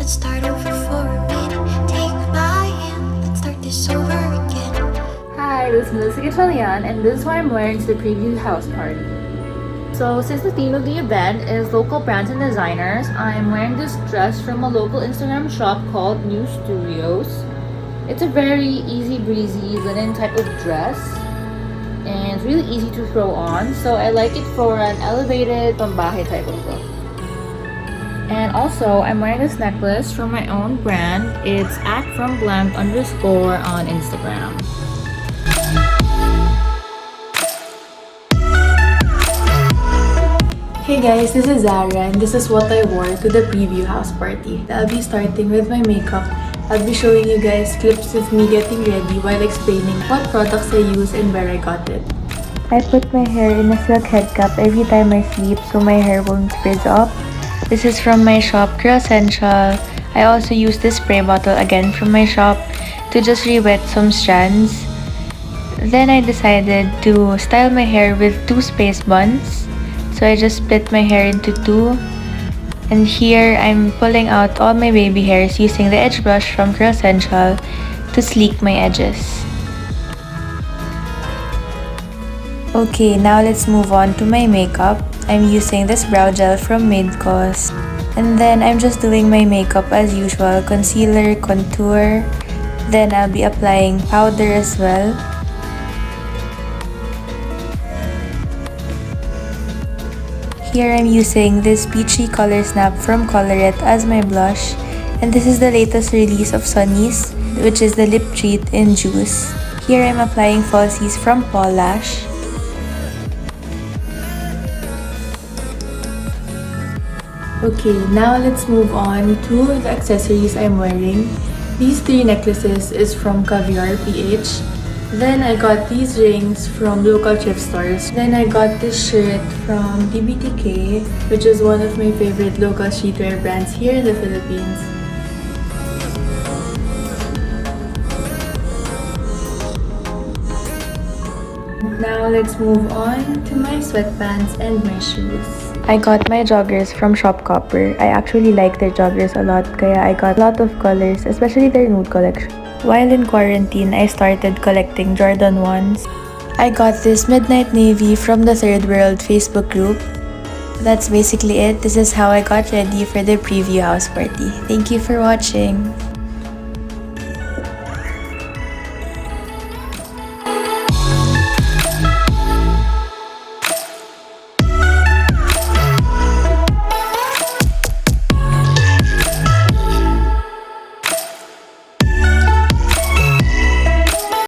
Let's start over for a minute. Take my hand, let's start this over again. Hi, this is Gatchalian, and this is what I'm wearing to the preview house party. So, since the theme of the event is local brands and designers, I'm wearing this dress from a local Instagram shop called New Studios. It's a very easy breezy linen type of dress, and it's really easy to throw on, so I like it for an elevated pambahay type of look. And also, I'm wearing this necklace from my own brand. It's @FromBlank_ on Instagram. Hey guys, this is Zahra and this is what I wore to the preview house party. I'll be starting with my makeup. I'll be showing you guys clips of me getting ready while explaining what products I use and where I got it. I put my hair in a silk head cap every time I sleep so my hair won't frizz up. This is from my shop, Essential. I also use this spray bottle again from my shop to just re-wet some strands. Then I decided to style my hair with 2 space buns. So I just split my hair into 2. And here I'm pulling out all my baby hairs using the edge brush from Essential to sleek my edges. Okay, now let's move on to my makeup. I'm using this brow gel from Midcos. And then I'm just doing my makeup as usual, concealer, contour. Then I'll be applying powder as well. Here I'm using this peachy color snap from Colorette as my blush. And this is the latest release of Sunny's, which is the lip treat in juice. Here I'm applying falsies from Paul Lash. Okay, now let's move on to the accessories I'm wearing. These 3 necklaces is from Caviar PH. Then I got these rings from local thrift stores. Then I got this shirt from DBTK, which is one of my favorite local streetwear brands here in the Philippines. Now let's move on to my sweatpants and my shoes. I got my joggers from Shop Copper. I actually like their joggers a lot, kaya I got a lot of colors, especially their nude collection. While in quarantine, I started collecting Jordan 1s. I got this midnight navy from the Third World Facebook group. That's basically it. This is how I got ready for the preview house party. Thank you for watching.